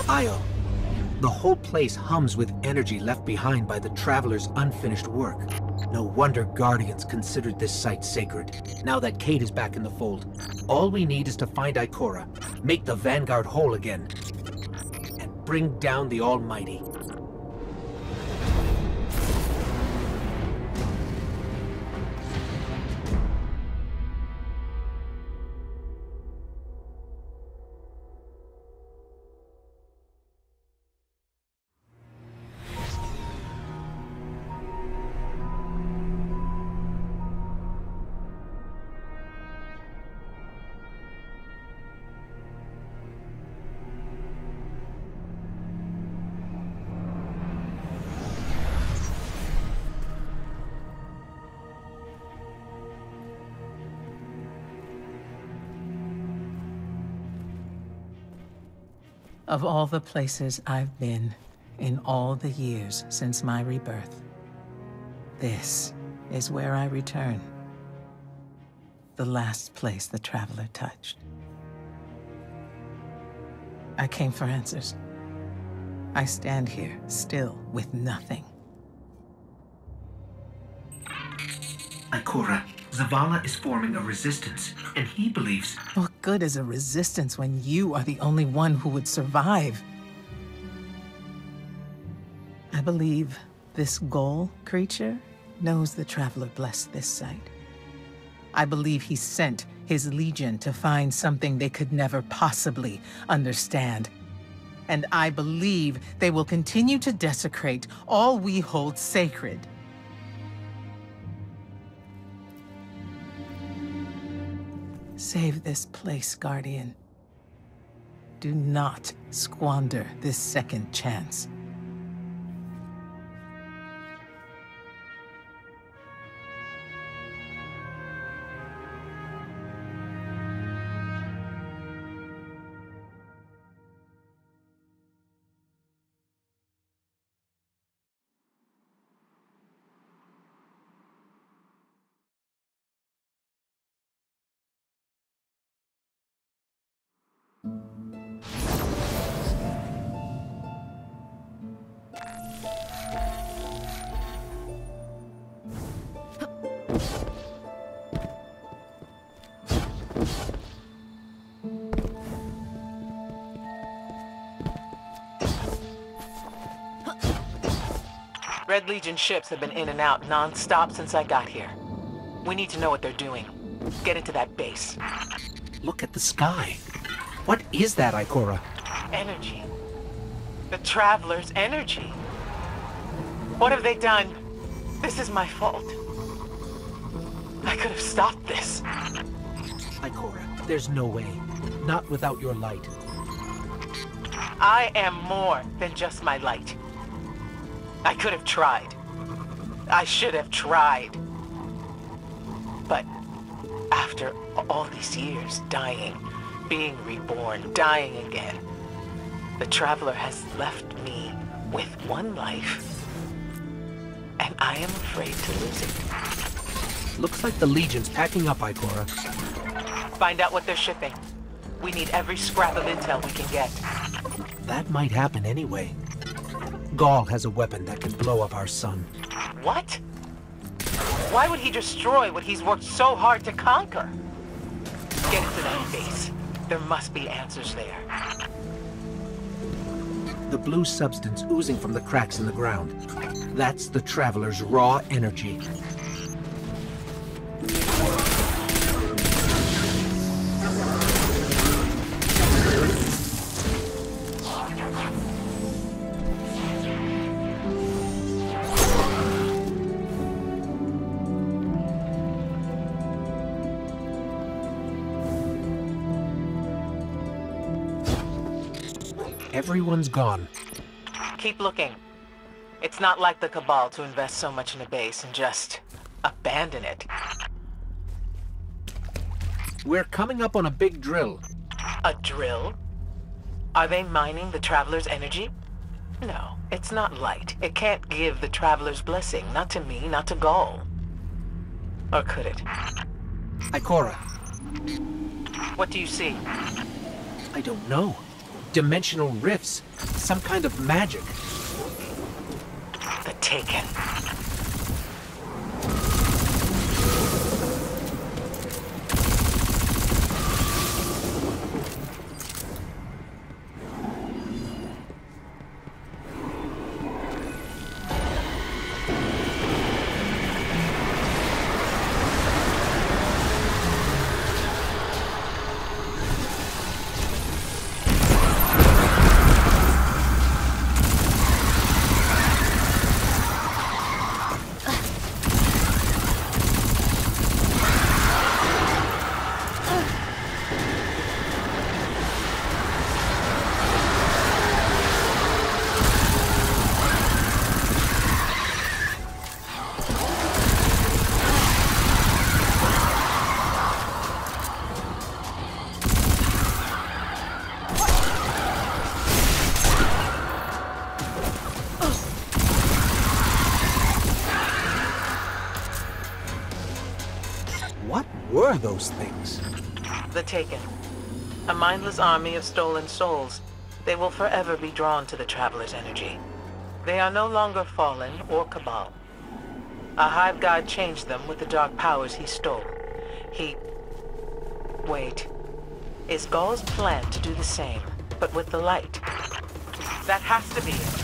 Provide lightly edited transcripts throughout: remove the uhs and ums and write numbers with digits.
Io. The whole place hums with energy left behind by the Traveler's unfinished work. No wonder Guardians considered this site sacred. Now that Kate is back in the fold, all we need is to find Ikora, make the Vanguard whole again, and bring down the Almighty. Of all the places I've been in all the years since my rebirth, this is where I return. The last place the Traveler touched. I came for answers. I stand here, still, with nothing. Ikora, Zavala is forming a resistance, and he believes... What good is a resistance when you are the only one who would survive? I believe this Ghaul creature knows the Traveler blessed this site. I believe he sent his legion to find something they could never possibly understand. And I believe they will continue to desecrate all we hold sacred. Save this place, Guardian. Do not squander this second chance. Red Legion ships have been in and out non-stop since I got here. We need to know what they're doing. Get into that base. Look at the sky. What is that, Ikora? Energy. The Traveler's energy. What have they done? This is my fault. I could have stopped this. Ikora, there's no way. Not without your light. I am more than just my light. I could have tried. I should have tried. But after all these years, dying, being reborn, dying again, the Traveler has left me with one life, and I am afraid to lose it. Looks like the Legion's packing up, Ikora. Find out what they're shipping. We need every scrap of intel we can get. That might happen anyway. Ghaul has a weapon that can blow up our sun. What? Why would he destroy what he's worked so hard to conquer? Get into that base. There must be answers there. The blue substance oozing from the cracks in the ground. That's the Traveler's raw energy. Everyone's gone. Keep looking. It's not like the Cabal to invest so much in a base and just abandon it. We're coming up on a big drill. A drill? Are they mining the Traveler's energy? No, it's not light. It can't give the Traveler's blessing. Not to me, not to Ghaul. Or could it? Ikora. What do you see? I don't know. dimensional rifts, some kind of magic. The Taken. What were those things? The Taken. A mindless army of stolen souls. They will forever be drawn to the Traveler's energy. They are no longer fallen or Cabal. A Hive God changed them with the dark powers he stole. Wait. Is Ghaul's plan to do the same, but with the light? That has to be it.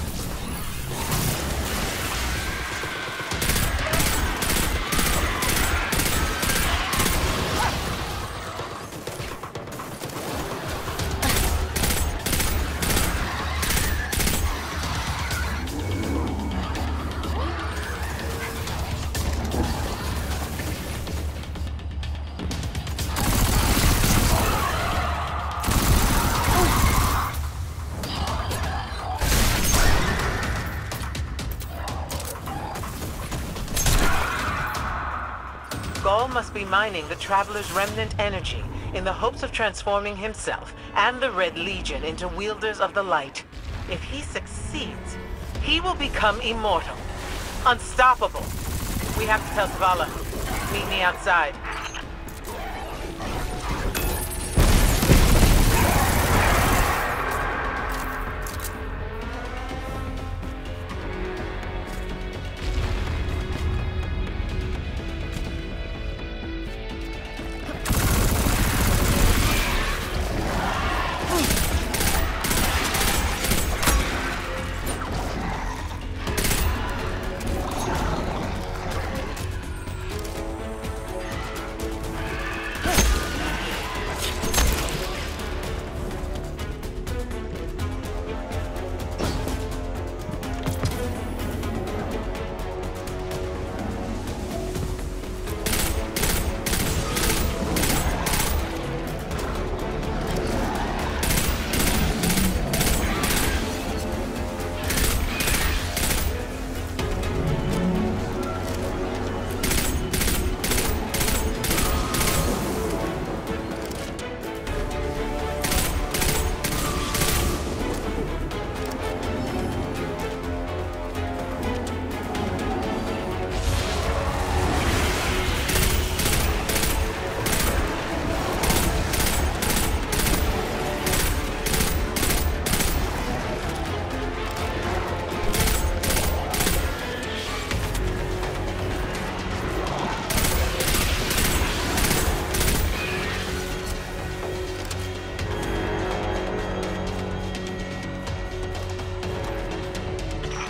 Ghaul must be mining the Traveler's remnant energy in the hopes of transforming himself and the Red Legion into wielders of the light. If he succeeds, he will become immortal, unstoppable. We have to tell Zavala. Meet me outside.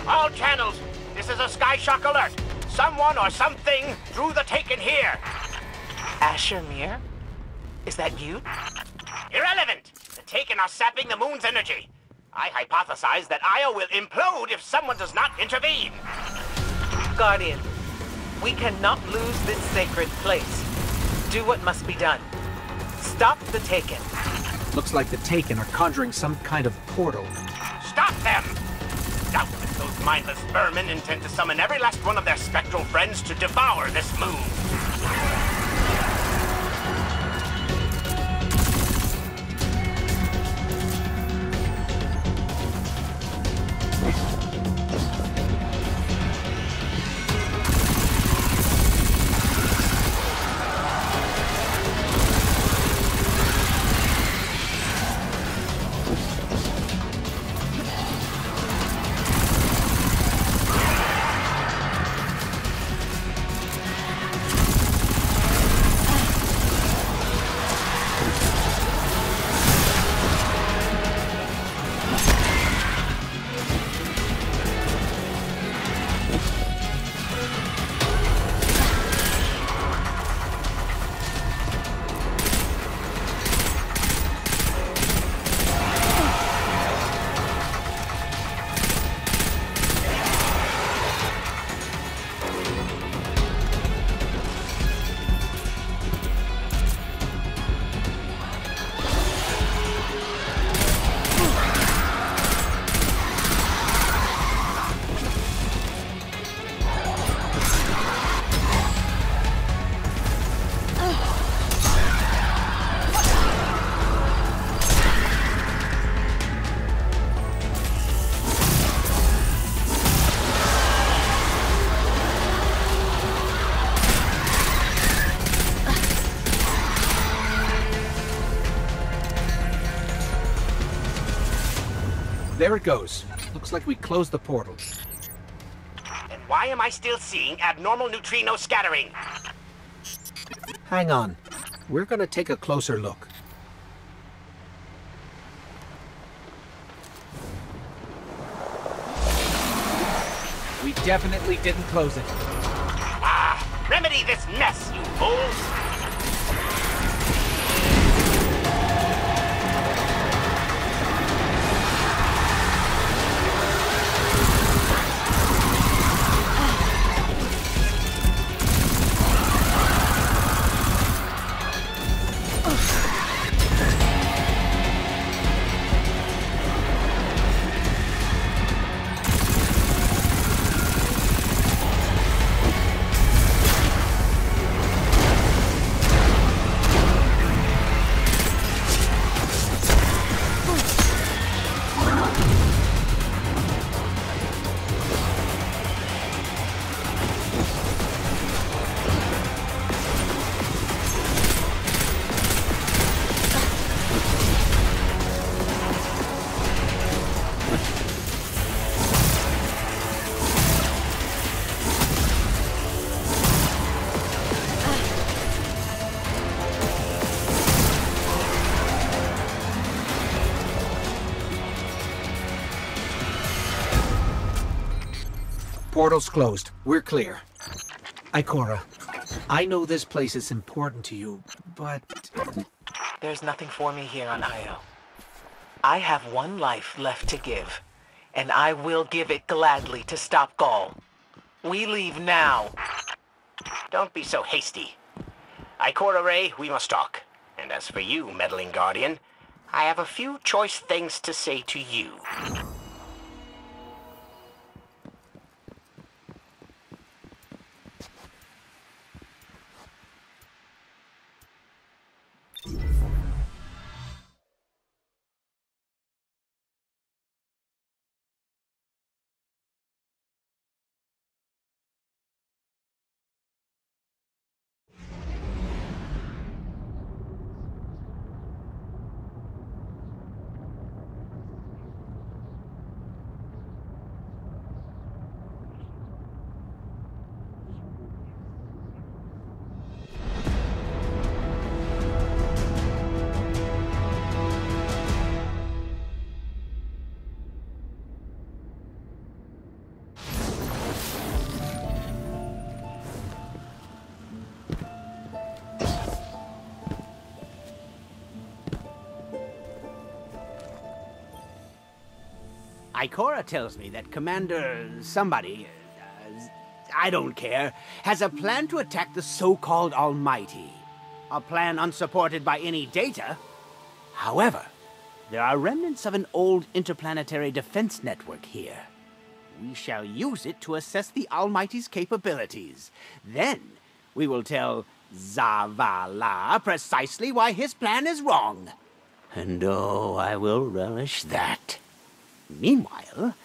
All channels, this is a Skyshock alert. Someone or something drew the Taken here. Asher Mir? Is that you? Irrelevant. The Taken are sapping the moon's energy. I hypothesize that Io will implode if someone does not intervene. Guardian, we cannot lose this sacred place. Do what must be done. Stop the Taken. Looks like the Taken are conjuring some kind of portal. Stop them! Doubtless those mindless vermin intend to summon every last one of their spectral friends to devour this moon. There it goes. Looks like we closed the portal. And why am I still seeing abnormal neutrino scattering? Hang on. We're gonna take a closer look. We definitely didn't close it. Ah! Remedy this mess, you fools! Portal's closed. We're clear. Ikora, I know this place is important to you, but... There's nothing for me here on Io. I have one life left to give, and I will give it gladly to stop Ghaul. We leave now. Don't be so hasty. Ikora Ray, we must talk. And as for you, meddling guardian, I have a few choice things to say to you. Ikora tells me that Commander somebody, I don't care, has a plan to attack the so-called Almighty. A plan unsupported by any data. However, there are remnants of an old interplanetary defense network here. We shall use it to assess the Almighty's capabilities. Then, we will tell Zavala precisely why his plan is wrong. And oh, I will relish that. Meanwhile,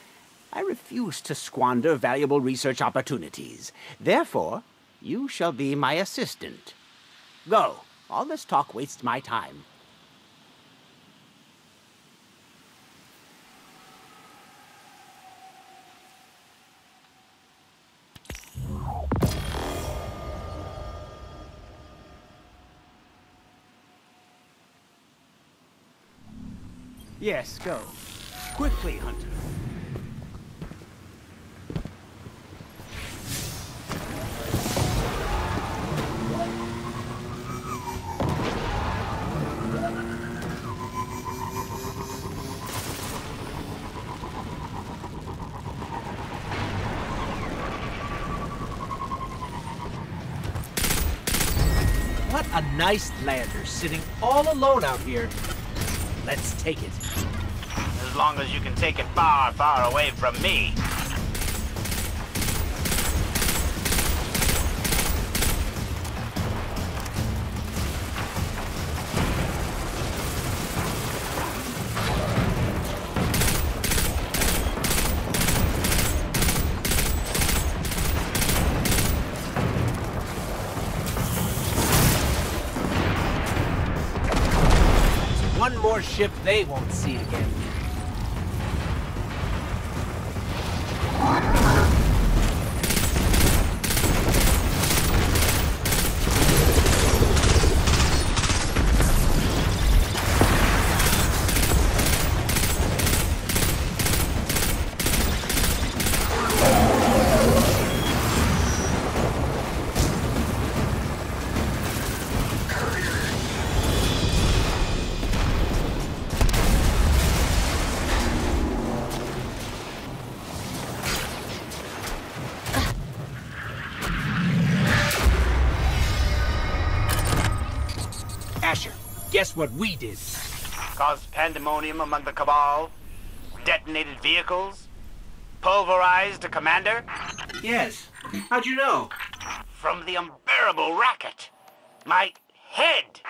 I refuse to squander valuable research opportunities. Therefore, you shall be my assistant. Go. All this talk wastes my time. Yes, go. Quickly, Hunter. What a nice lander, sitting all alone out here. Let's take it. As long as you can take it far, far away from me. One more ship they won't see again. Asher, guess what we did? Caused pandemonium among the Cabal, detonated vehicles, pulverized a commander. Yes. How'd you know? From the unbearable racket. My head!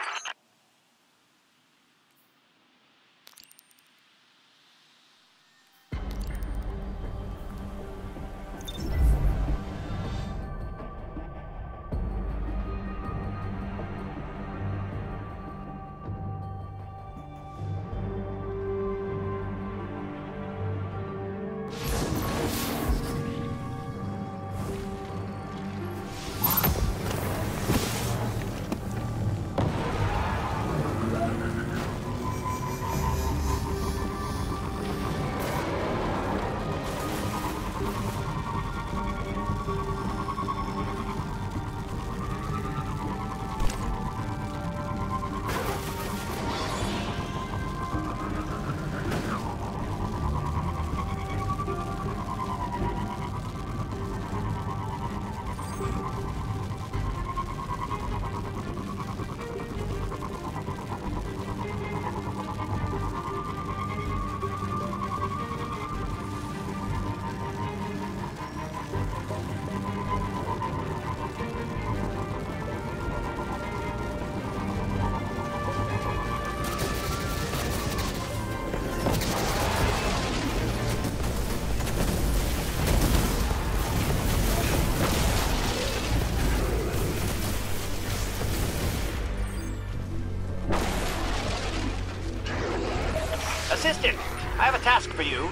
Assistant, I have a task for you,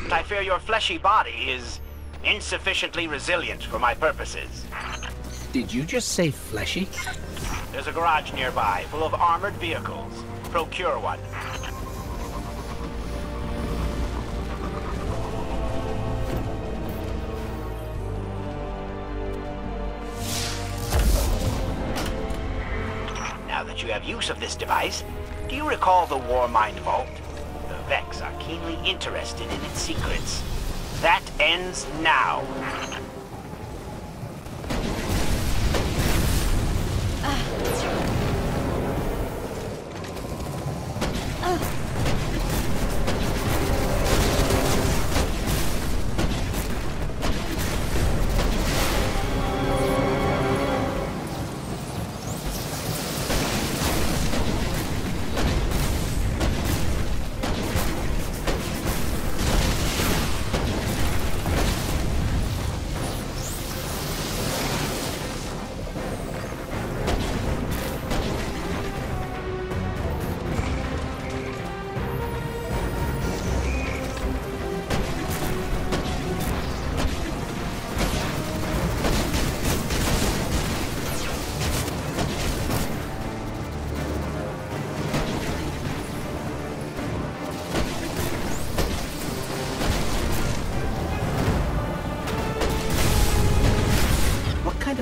but I fear your fleshy body is insufficiently resilient for my purposes. Did you just say fleshy? There's a garage nearby full of armored vehicles. Procure one. Now that you have use of this device, do you recall the War Mind Vault? The Vex are keenly interested in its secrets. That ends now.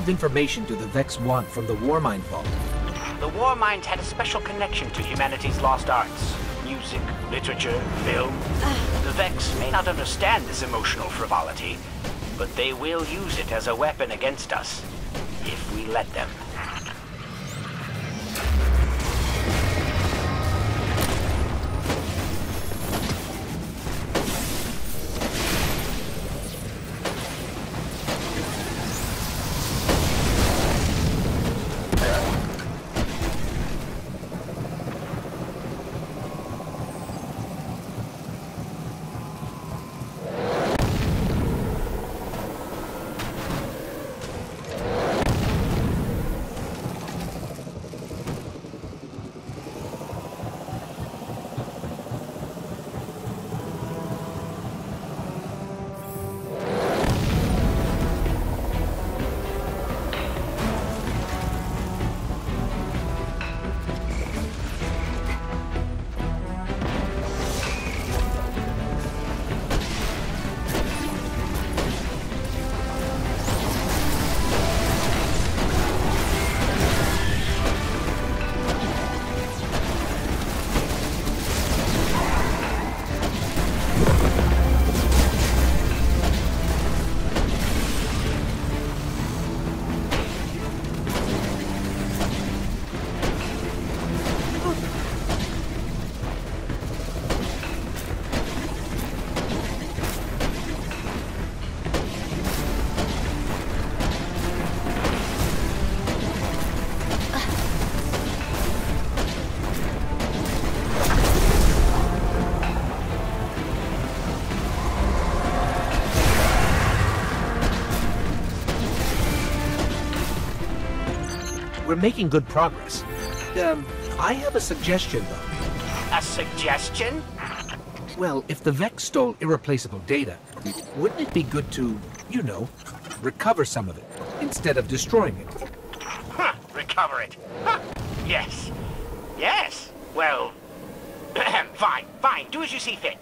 Information do the Vex want from the Warmind Vault? The Warmind had a special connection to humanity's lost arts. Music, literature, film. The Vex may not understand this emotional frivolity, but they will use it as a weapon against us, if we let them. We're making good progress. I have a suggestion, though. A suggestion? Well, if the Vex stole irreplaceable data, wouldn't it be good to, you know, recover some of it, instead of destroying it? Huh, recover it. Huh. Yes. Yes. Well, fine. Do as you see fit.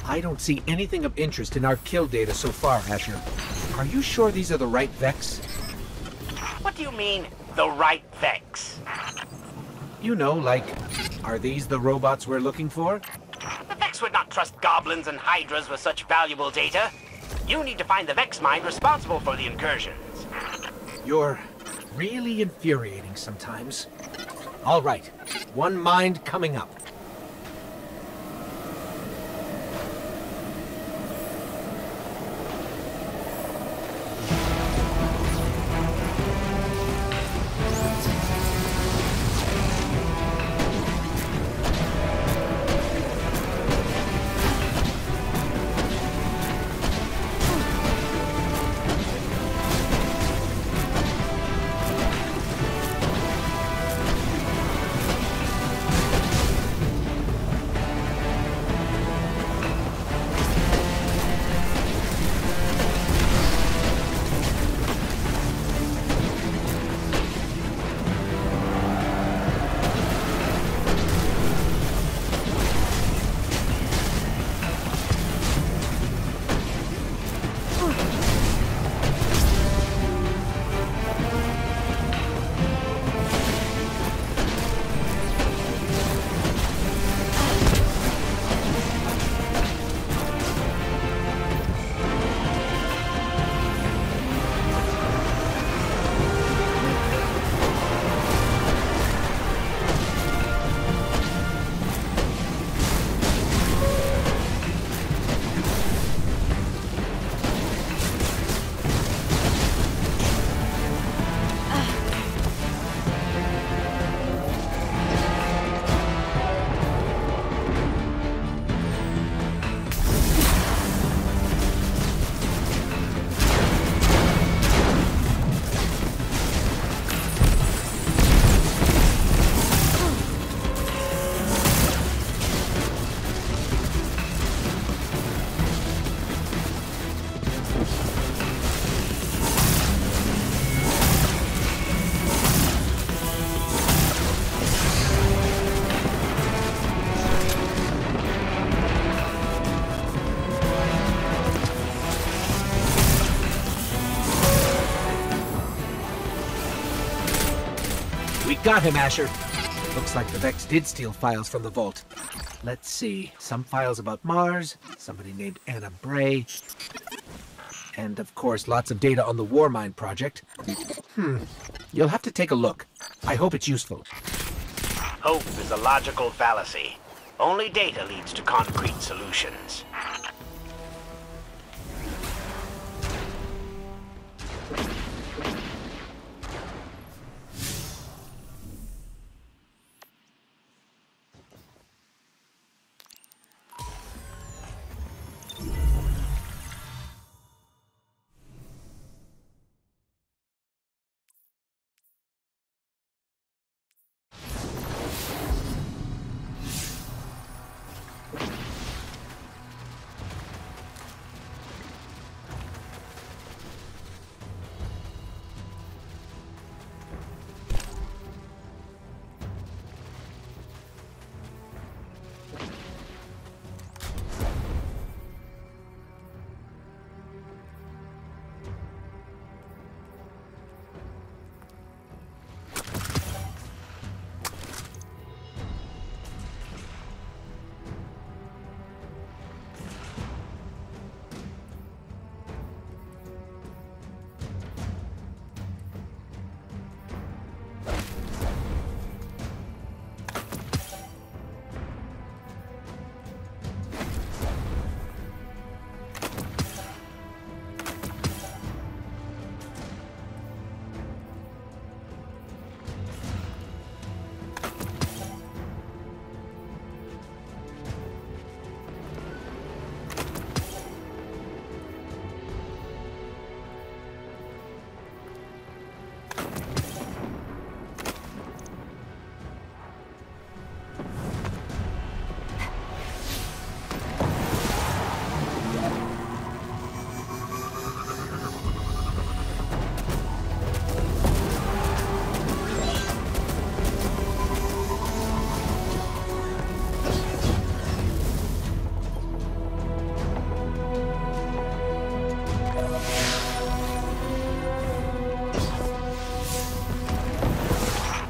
I don't see anything of interest in our kill data so far, Asher. Are you sure these are the right Vex? What do you mean, the right Vex? You know, like, are these the robots we're looking for? The Vex would not trust goblins and hydras with such valuable data. You need to find the Vex mind responsible for the incursions. You're really infuriating sometimes. All right, one mind coming up. Got him, Asher. Looks like the Vex did steal files from the vault. Let's see. Some files about Mars, somebody named Anna Bray, and of course lots of data on the Warmind project. You'll have to take a look. I hope it's useful. Hope is a logical fallacy. Only data leads to concrete solutions.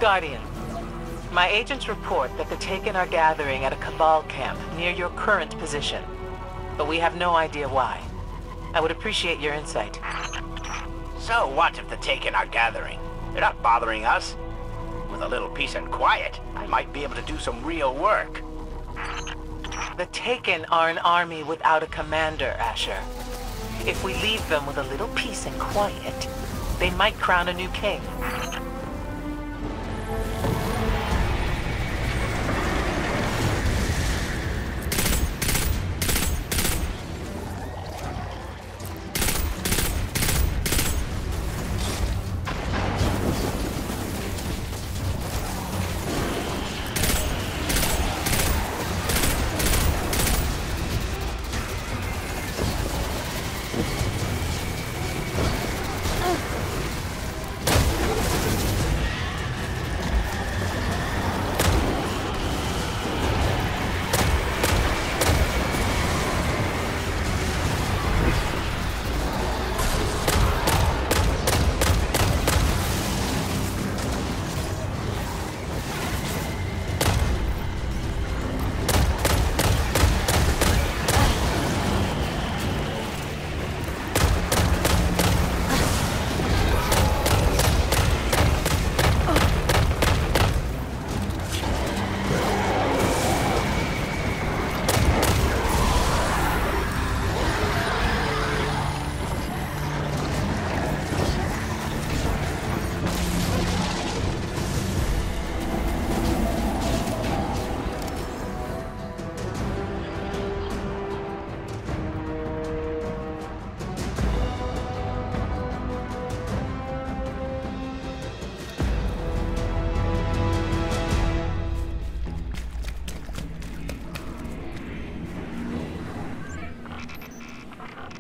Guardian, my agents report that the Taken are gathering at a Cabal camp near your current position, but we have no idea why. I would appreciate your insight. So what if the Taken are gathering? They're not bothering us. With a little peace and quiet, I might be able to do some real work. The Taken are an army without a commander, Asher. If we leave them with a little peace and quiet, they might crown a new king.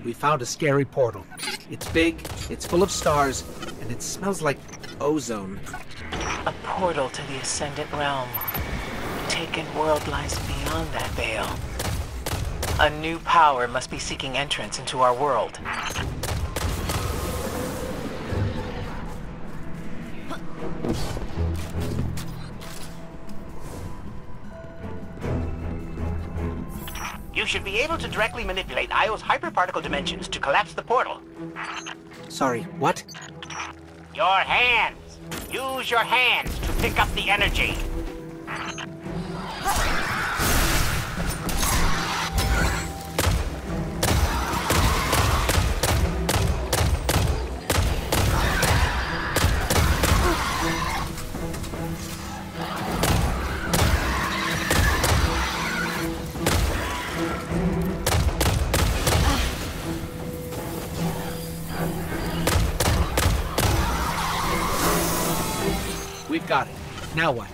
We found a scary portal. It's big, it's full of stars, and it smells like ozone. A portal to the Ascendant Realm. The Taken world lies beyond that veil. A new power must be seeking entrance into our world. You should be able to directly manipulate Io's hyperparticle dimensions to collapse the portal. Sorry, what? Your hands! Use your hands to pick up the energy. We've got it. Now what?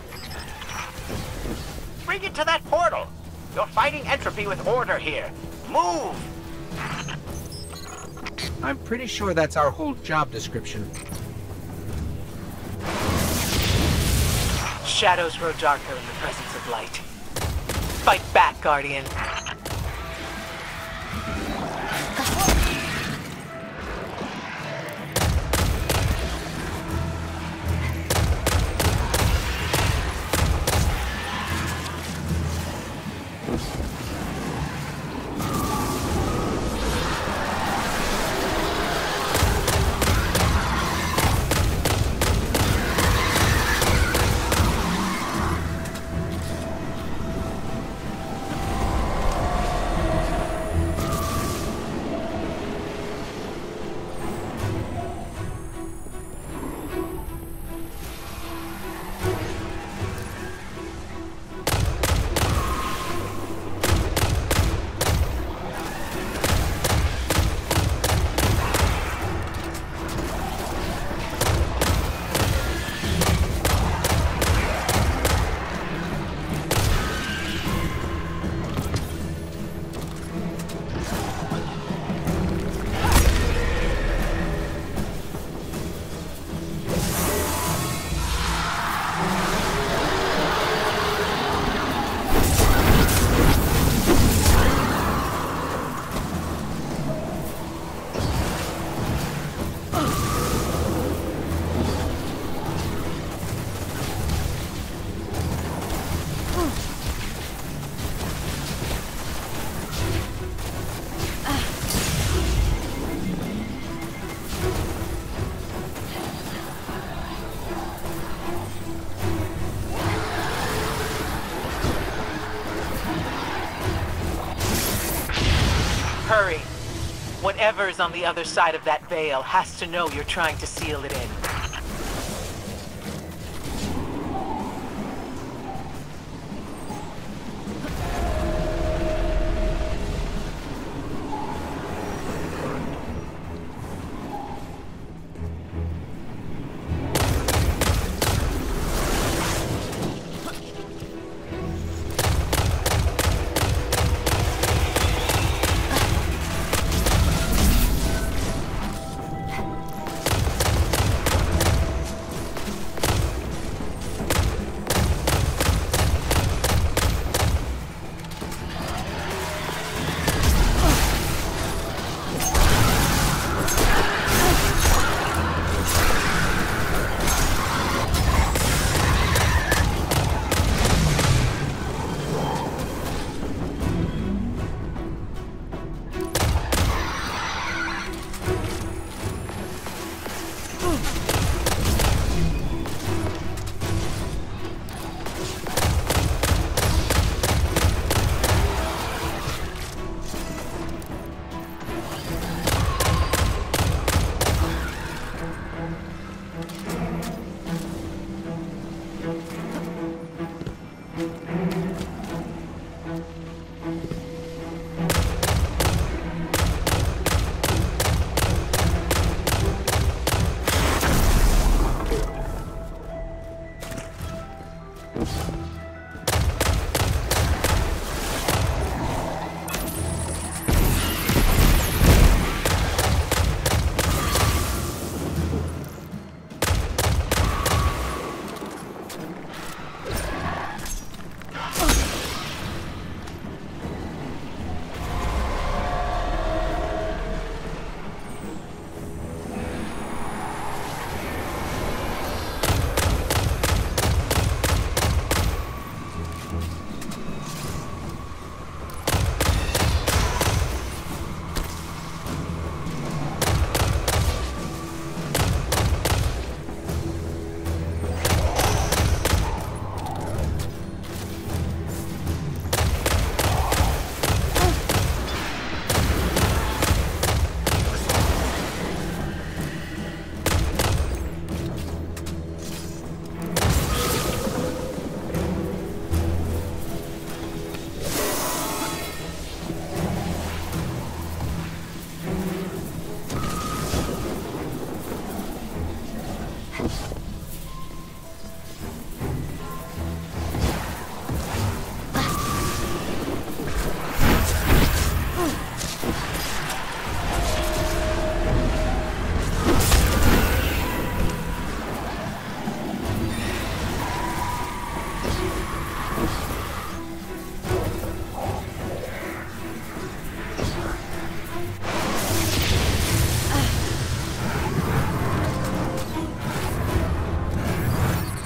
Bring it to that portal. You're fighting entropy with order here. Move! I'm pretty sure that's our whole job description. Shadows grow darker in the presence of light. Fight back, Guardian. Whoever's on the other side of that veil has to know you're trying to seal it in.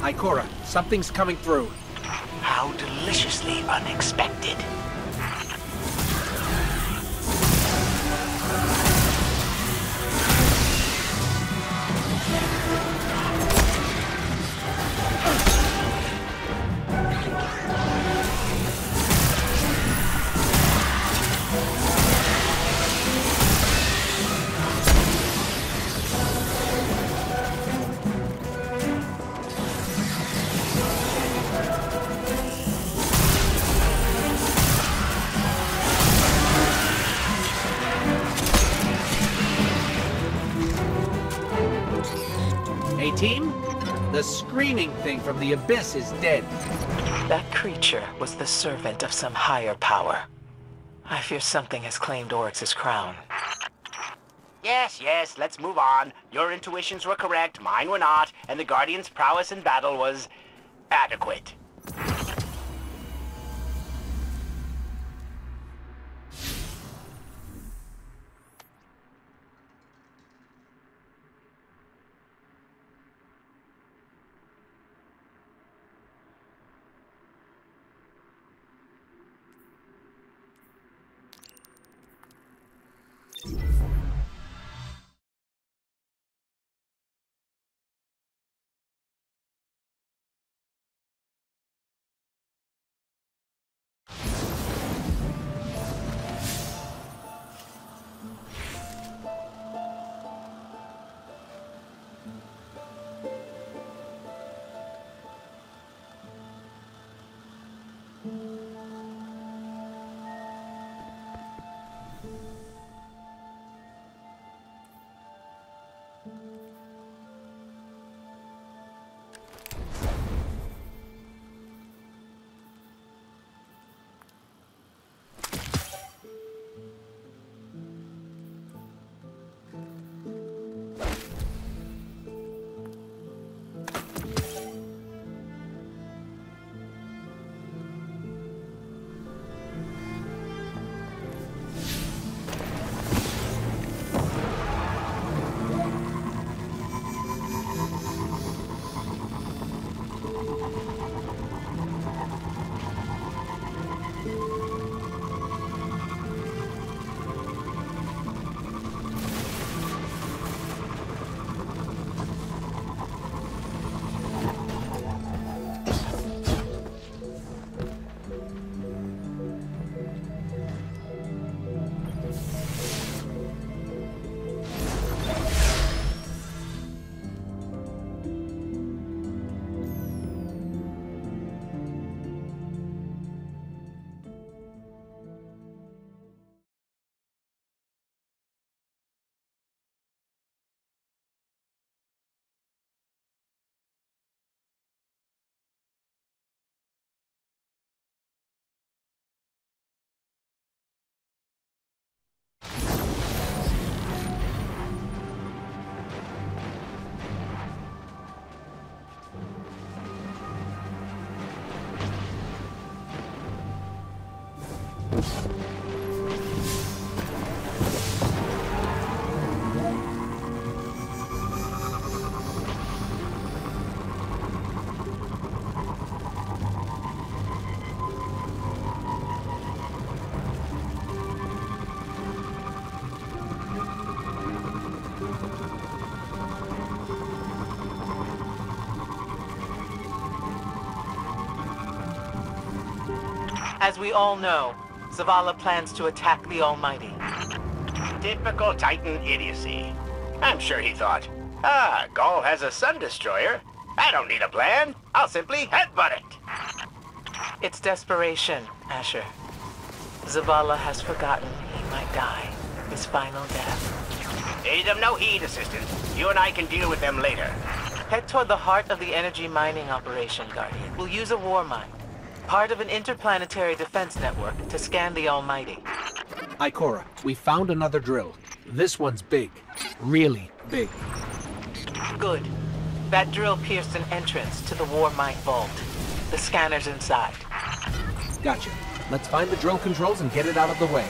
Ikora, something's coming through. How deliciously unexpected. Hey, team? The screaming thing from the abyss is dead. That creature was the servant of some higher power. I fear something has claimed Oryx's crown. Yes, let's move on. Your intuitions were correct, mine were not, and the Guardian's prowess in battle was adequate. As we all know, Zavala plans to attack the Almighty. Typical Titan idiocy. I'm sure he thought, Ghaul has a sun destroyer. I don't need a plan. I'll simply headbutt it. It's desperation, Asher. Zavala has forgotten he might die. His final death. Pay them no heed, Assistant. You and I can deal with them later. Head toward the heart of the energy mining operation, Guardian. We'll use a war mine, part of an interplanetary defense network, to scan the Almighty. Ikora, we found another drill. This one's big. Really big. Good. That drill pierced an entrance to the war mine vault. The scanner's inside. Gotcha. Let's find the drill controls and get it out of the way.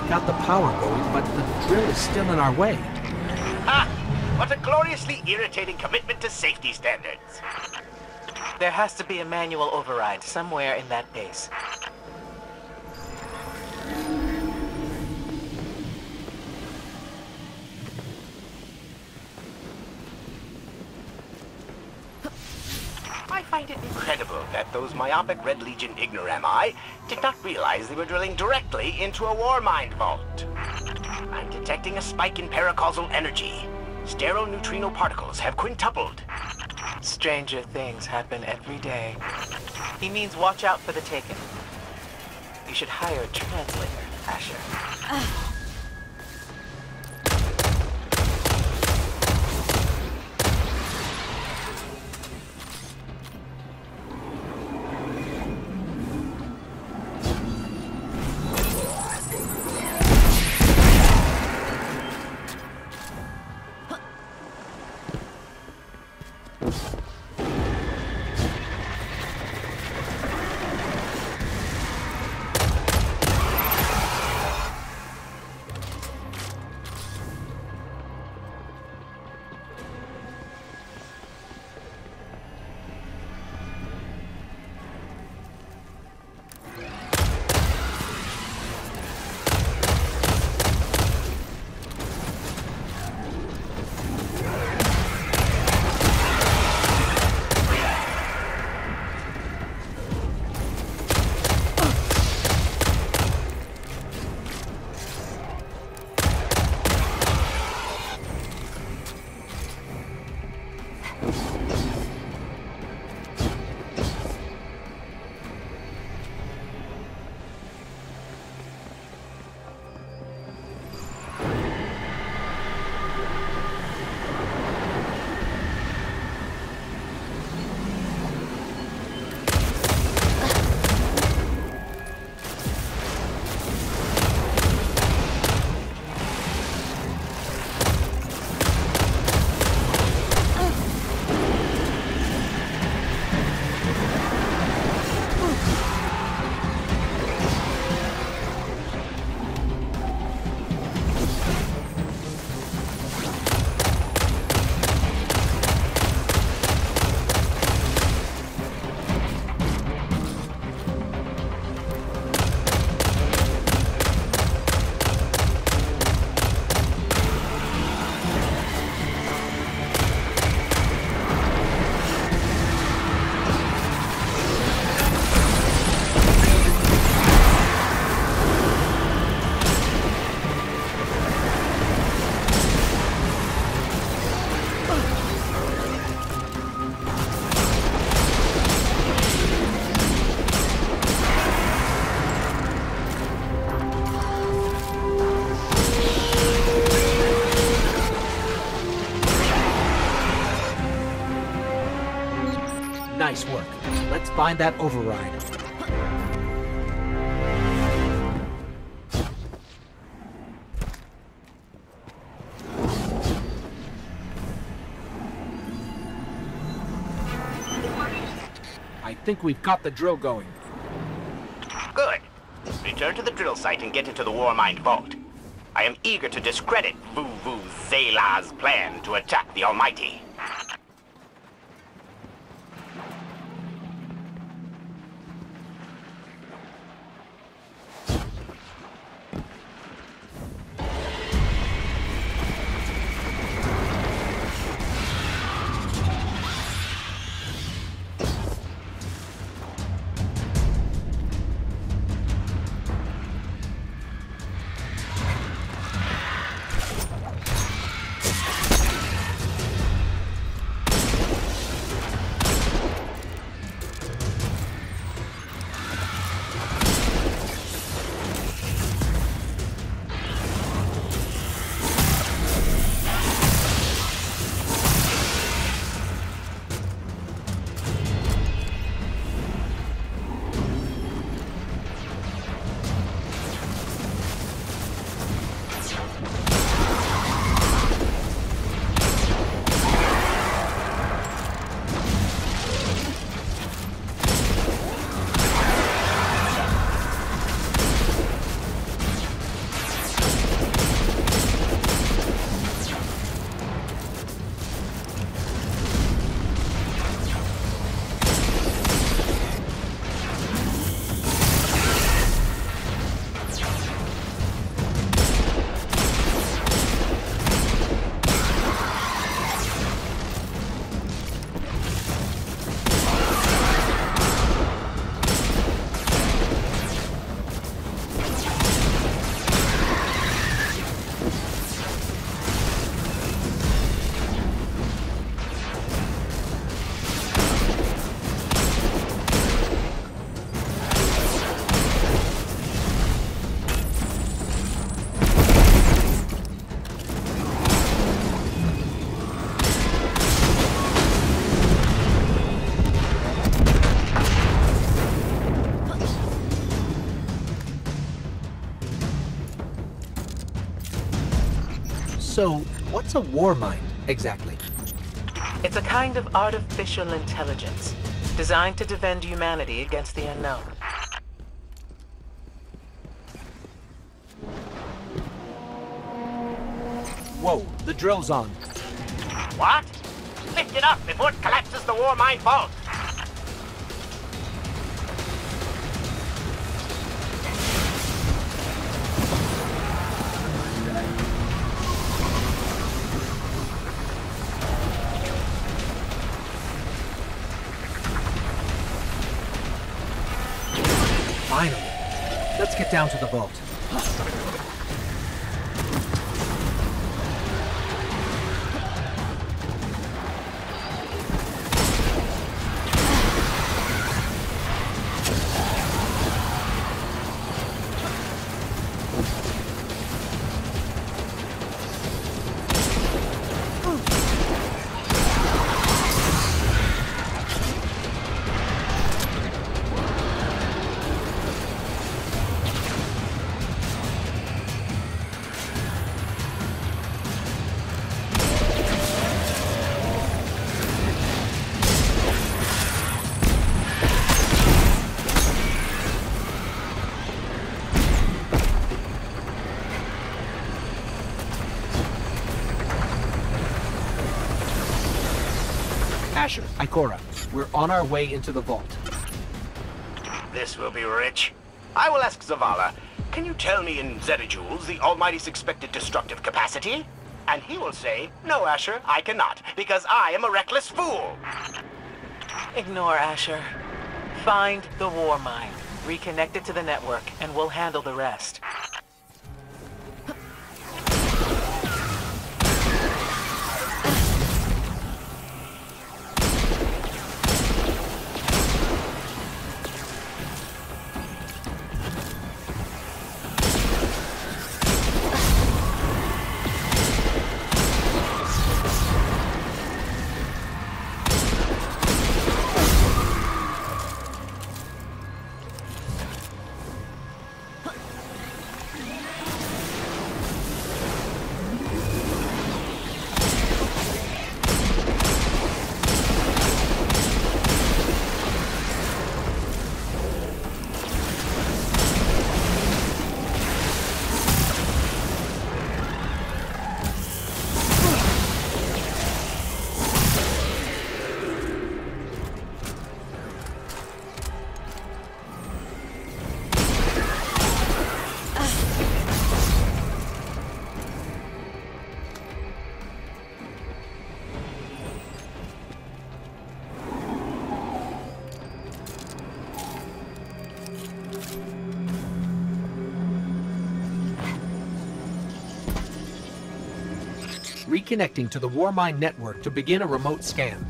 Got the power going, but the drill is still in our way. What a gloriously irritating commitment to safety standards. There has to be a manual override somewhere in that base. I find it incredible that those myopic Red Legion ignorami did not realize they were drilling directly into a war mine vault. I'm detecting a spike in paracausal energy. Sterile neutrino particles have quintupled. Stranger things happen every day. He means watch out for the Taken. You should hire a translator, Asher. find that override. I think we've got the drill going. Good. Return to the drill site and get into the Warmind vault. I am eager to discredit Vuvu Zala's plan to attack the Almighty. So, what's a war mind, exactly? It's a kind of artificial intelligence, designed to defend humanity against the unknown. Whoa, the drill's on. What? Lift it up before it collapses the Warmind vault! Finally. Let's get down to the vault. Asher, Ikora, we're on our way into the vault. This will be rich. I will ask Zavala, can you tell me in zettajoules the Almighty's expected destructive capacity? And he will say, no, Asher, I cannot, because I am a reckless fool. Ignore Asher. Find the war mind, reconnect it to the network, and we'll handle the rest. reconnecting to the Warmind network to begin a remote scan.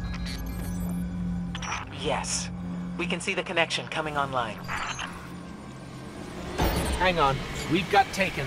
Yes. We can see the connection coming online. Hang on. We've got taken.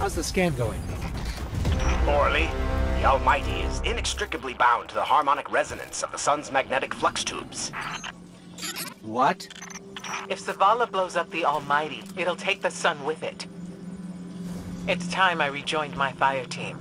How's the scan going? Poorly. The Almighty is inextricably bound to the harmonic resonance of the sun's magnetic flux tubes. What? If Zavala blows up the Almighty, it'll take the sun with it. It's time I rejoined my fire team.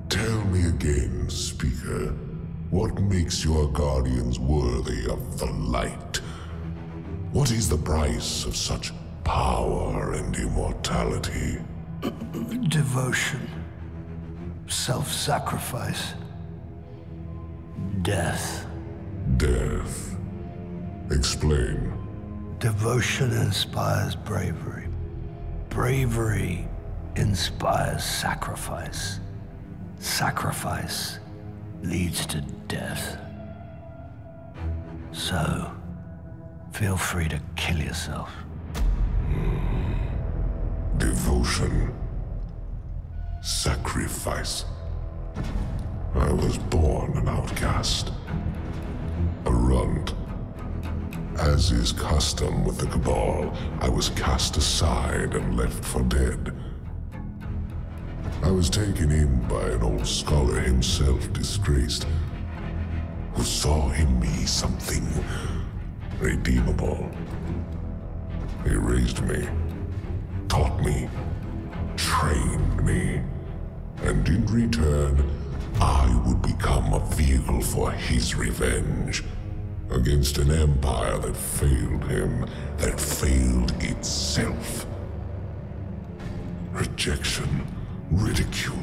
Tell me again, Speaker, what makes your guardians worthy of the light? What is the price of such Power and immortality. Devotion. Self-sacrifice. Death. Death. Explain. Devotion inspires bravery. Bravery inspires sacrifice. Sacrifice leads to death. So, feel free to kill yourself. Devotion. Sacrifice. I was born an outcast. A runt. As is custom with the Cabal, I was cast aside and left for dead. I was taken in by an old scholar himself, disgraced, who saw in me something redeemable. He raised me, taught me, trained me, and in return, I would become a vehicle for his revenge against an empire that failed him, that failed itself. Rejection, ridicule,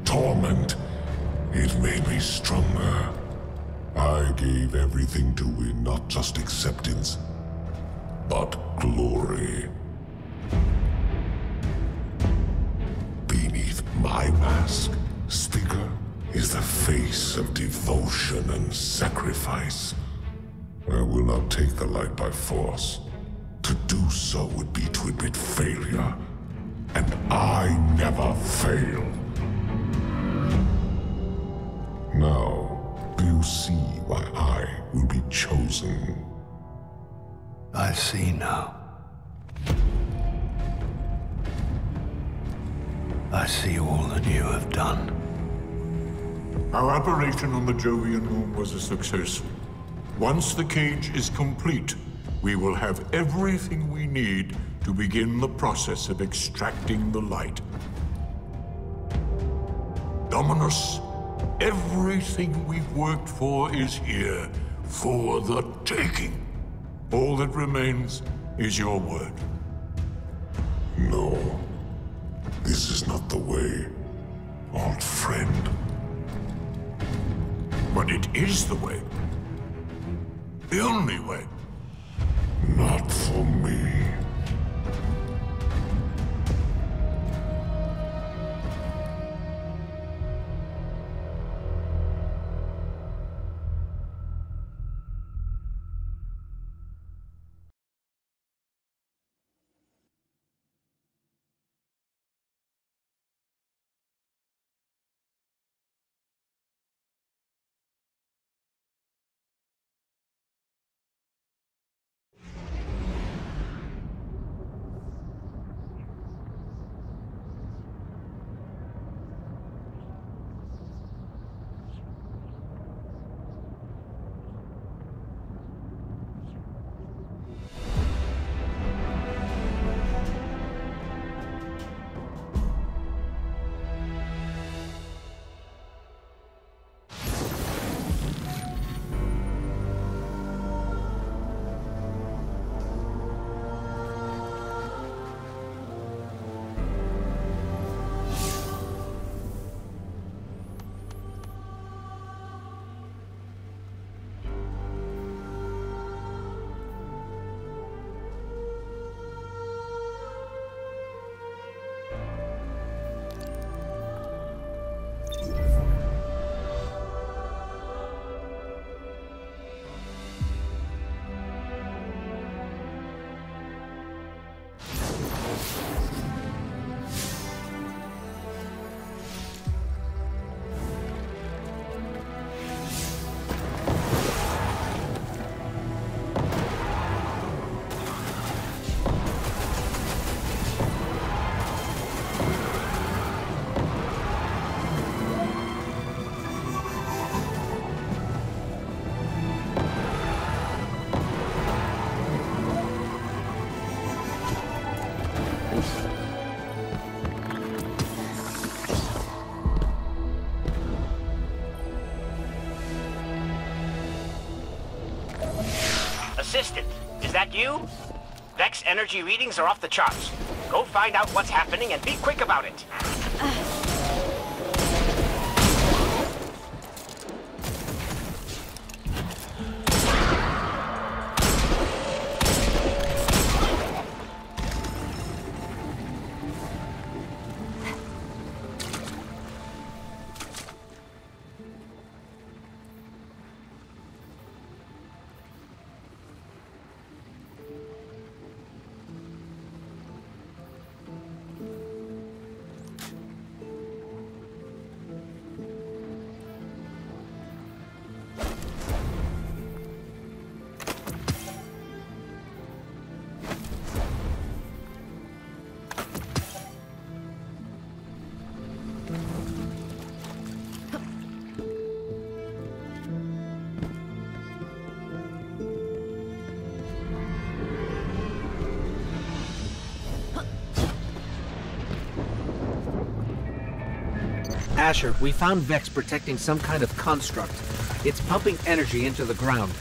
torment. It made me stronger. I gave everything to win not just acceptance, but glory. Beneath my mask, Speaker, is the face of devotion and sacrifice. I will not take the light by force. To do so would be to admit failure. And I never fail. Now, do you see why I will be chosen? I see now. I see all that you have done. Our operation on the Jovian moon was a success. Once the cage is complete, we will have everything we need to begin the process of extracting the light. Dominus, everything we've worked for is here, for the taking. All that remains is your word. No. This is not the way, old friend. But it is the way. The only way. Not for me. Assistant, is that you? Vex energy readings are off the charts. Go find out what's happening and be quick about it. Asher, we found Vex protecting some kind of construct. It's pumping energy into the ground.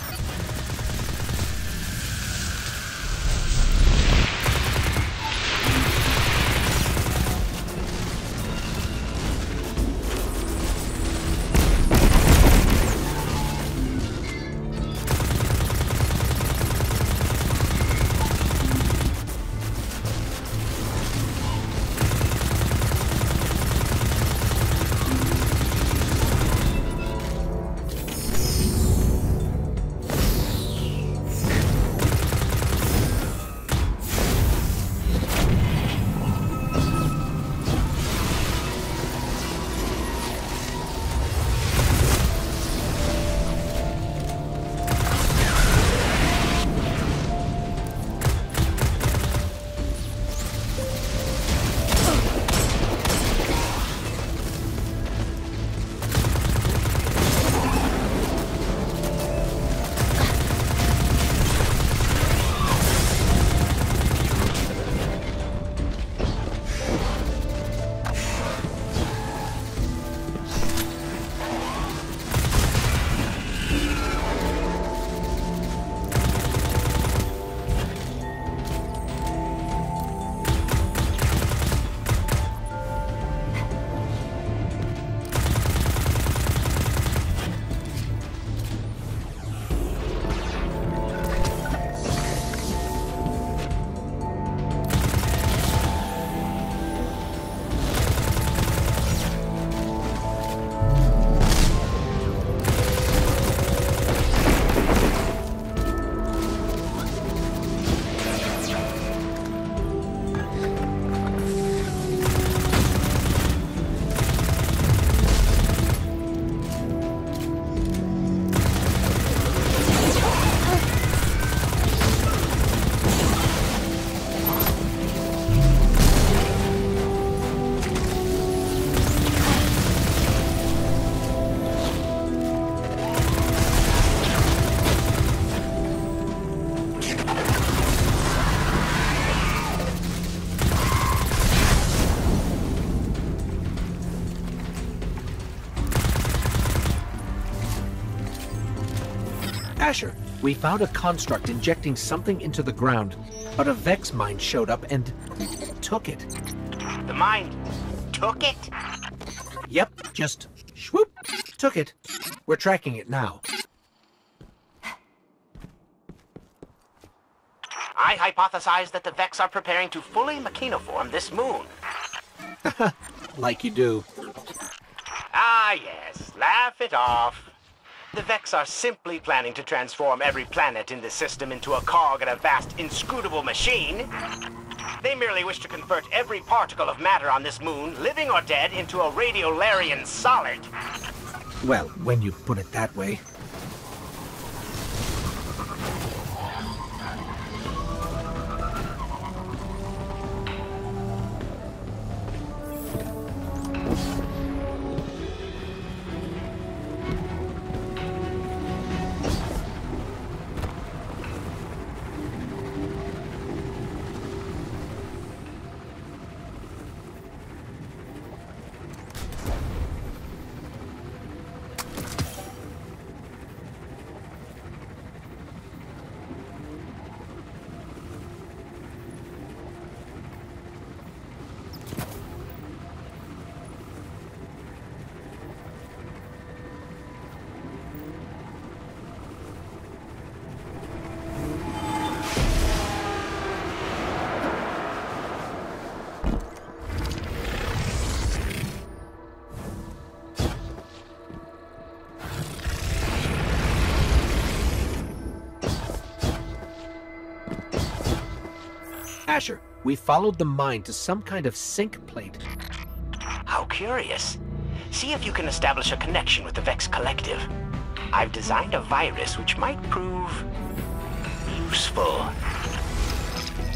Asher, we found a construct injecting something into the ground, but a Vex mind showed up and took it. The mind took it? Yep, just swoop, took it. We're tracking it now. I hypothesize that the Vex are preparing to fully machinoform this moon. Like you do. Ah, yes, laugh it off. The Vex are simply planning to transform every planet in the system into a cog in a vast, inscrutable machine. They merely wish to convert every particle of matter on this moon, living or dead, into a radiolarian solid. Well, when you put it that way. Asher, we followed the mine to some kind of sink plate. How curious. See if you can establish a connection with the Vex Collective. I've designed a virus which might prove useful.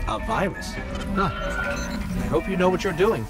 A virus? Huh. I hope you know what you're doing.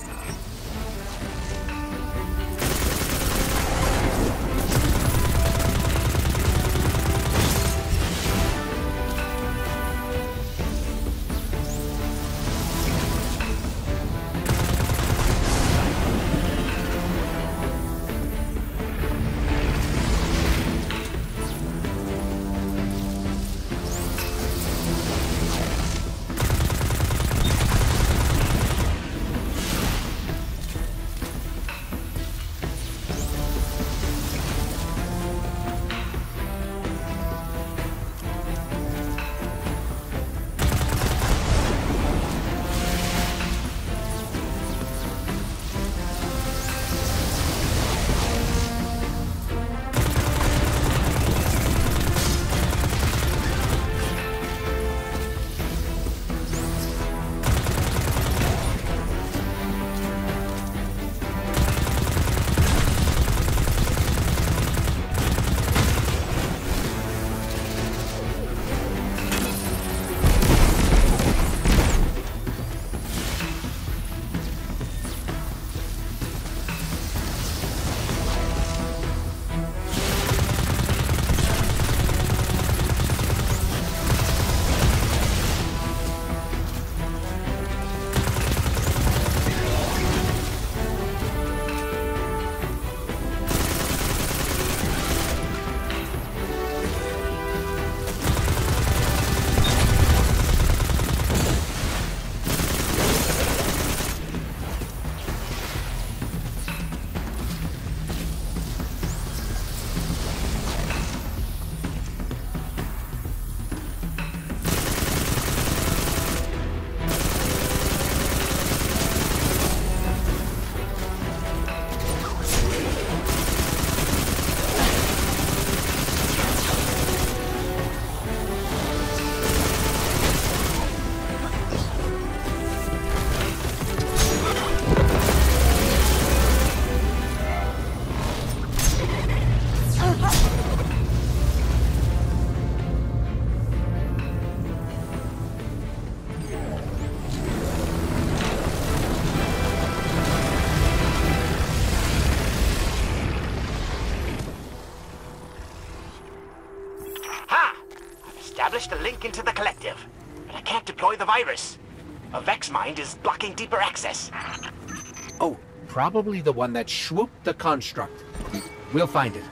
Established a link into the Collective, but I can't deploy the virus. A Vex mind is blocking deeper access. Oh, probably the one that swooped the construct. We'll find it.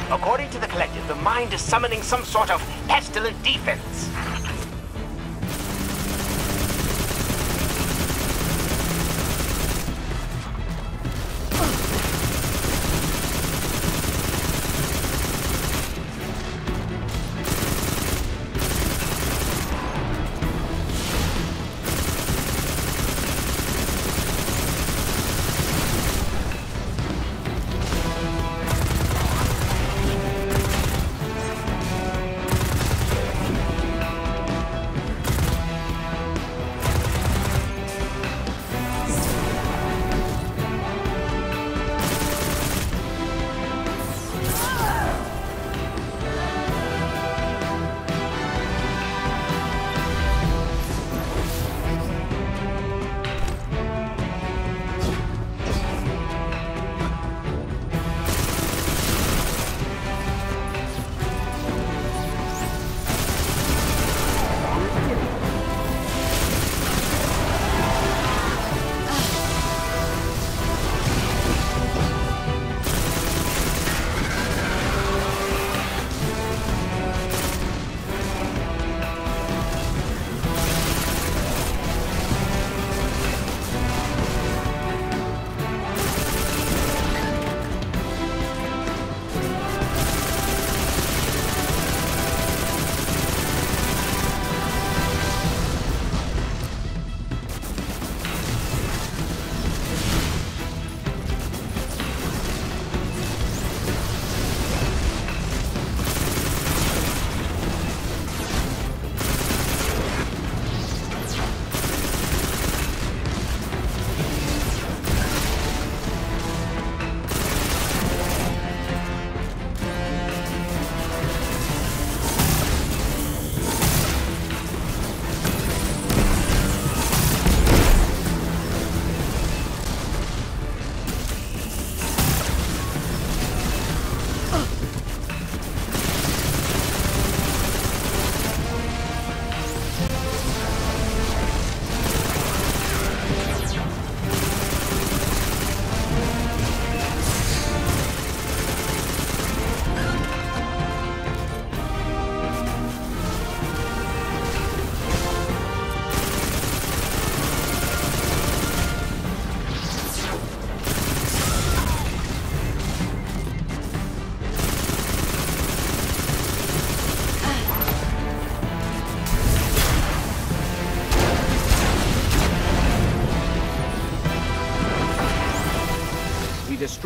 According to the Collective, the mind is summoning some sort of pestilent defense.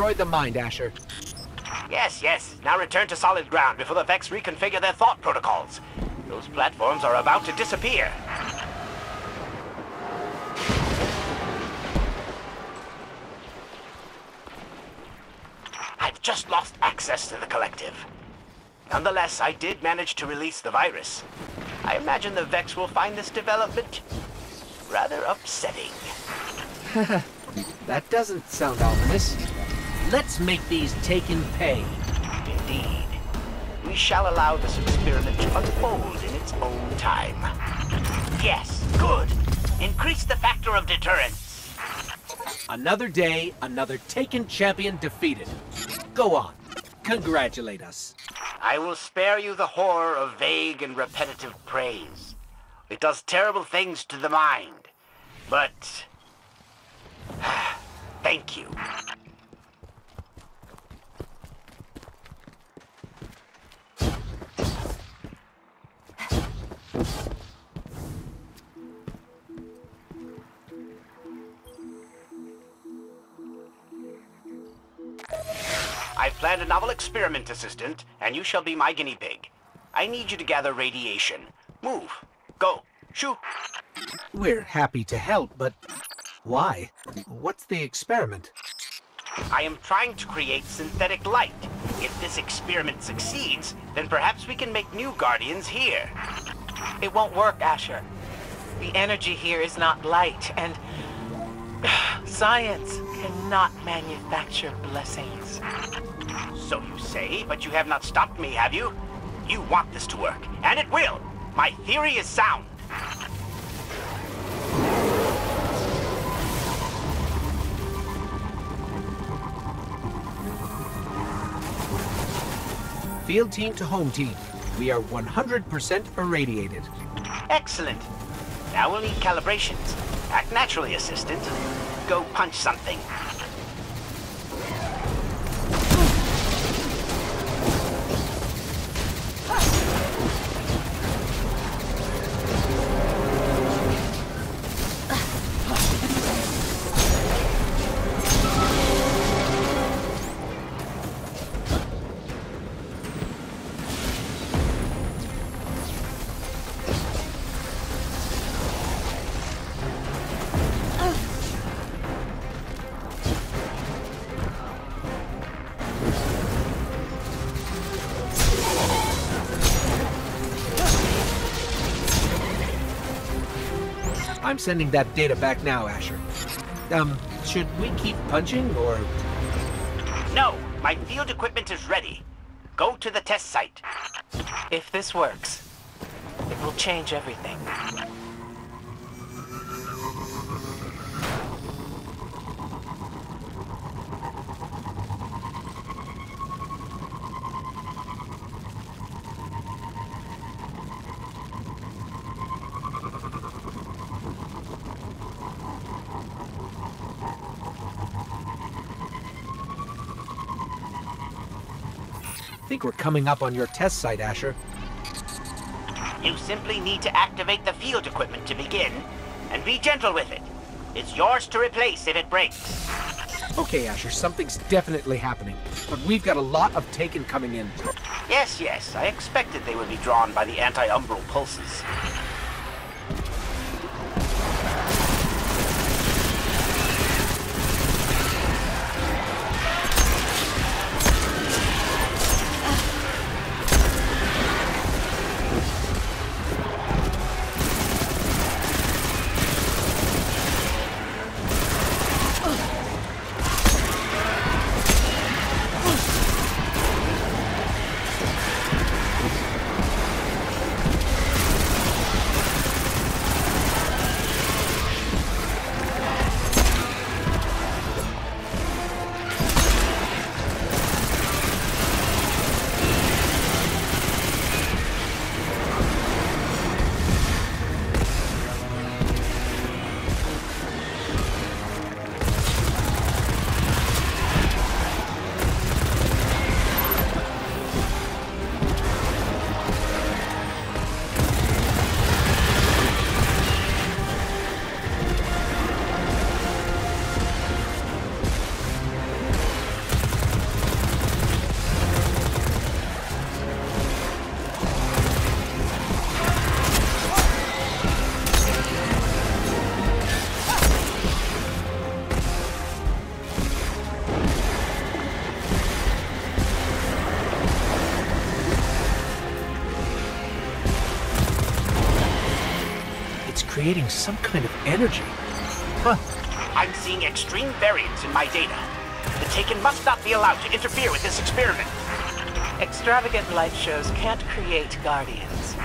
destroyed the mind, Asher. Yes, yes. Now return to solid ground before the Vex reconfigure their thought protocols. Those platforms are about to disappear. I've just lost access to the collective. Nonetheless, I did manage to release the virus. I imagine the Vex will find this development rather upsetting. That doesn't sound ominous. Let's make these Taken pay. Indeed. We shall allow this experiment to unfold in its own time. Yes, good. Increase the factor of deterrence. Another day, another Taken champion defeated. Go on. Congratulate us. I will spare you the horror of vague and repetitive praise. It does terrible things to the mind. But... thank you. I've planned a novel experiment, Assistant, and you shall be my guinea pig. I need you to gather radiation. Move. Go. Shoo. We're happy to help, but why? What's the experiment? I am trying to create synthetic light. If this experiment succeeds, then perhaps we can make new Guardians here. It won't work, Asher. The energy here is not light, and science cannot manufacture blessings. So you say, but you have not stopped me, have you? You want this to work, and it will. My theory is sound. Field team to home team. We are 100% irradiated. Excellent. Now we'll need calibrations. Act naturally, Assistant. Go punch something. I'm sending that data back now, Asher. Should we keep punching, or...? No, my field equipment is ready. Go to the test site. If this works, it will change everything. I think we're coming up on your test site, Asher. You simply need to activate the field equipment to begin, and be gentle with it. It's yours to replace if it breaks. Okay, Asher, something's definitely happening. But we've got a lot of Taken coming in. Yes, yes, I expected they would be drawn by the anti-umbral pulses. creating some kind of energy. Huh. I'm seeing extreme variance in my data. The Taken must not be allowed to interfere with this experiment. Extravagant light shows can't create guardians.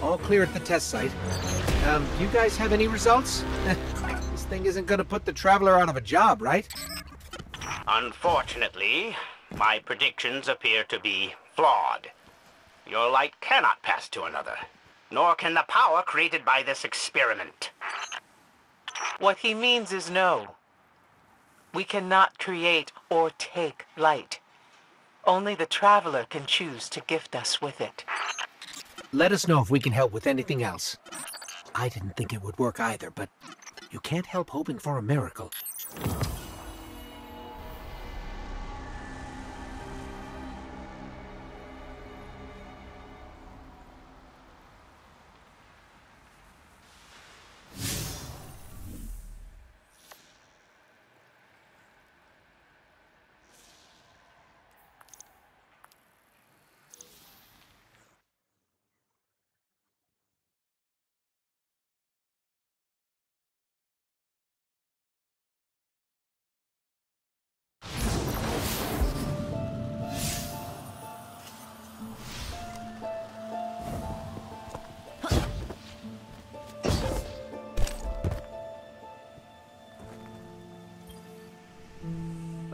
All clear at the test site. You guys have any results? This thing isn't gonna put the Traveler out of a job, right? Unfortunately, my predictions appear to be flawed. Your light cannot pass to another, nor can the power created by this experiment. What he means is no. We cannot create or take light. Only the Traveler can choose to gift us with it. Let us know if we can help with anything else. I didn't think it would work either, but you can't help hoping for a miracle.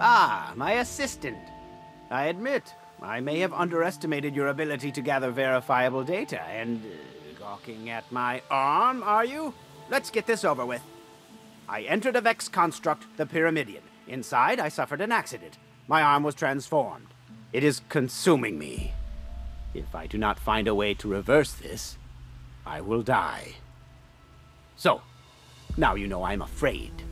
Ah, my assistant. I admit, I may have underestimated your ability to gather verifiable data, and gawking at my arm, are you? Let's get this over with. I entered a Vex construct, the Pyramidion. Inside, I suffered an accident. My arm was transformed. It is consuming me. If I do not find a way to reverse this, I will die. So, now you know I'm afraid.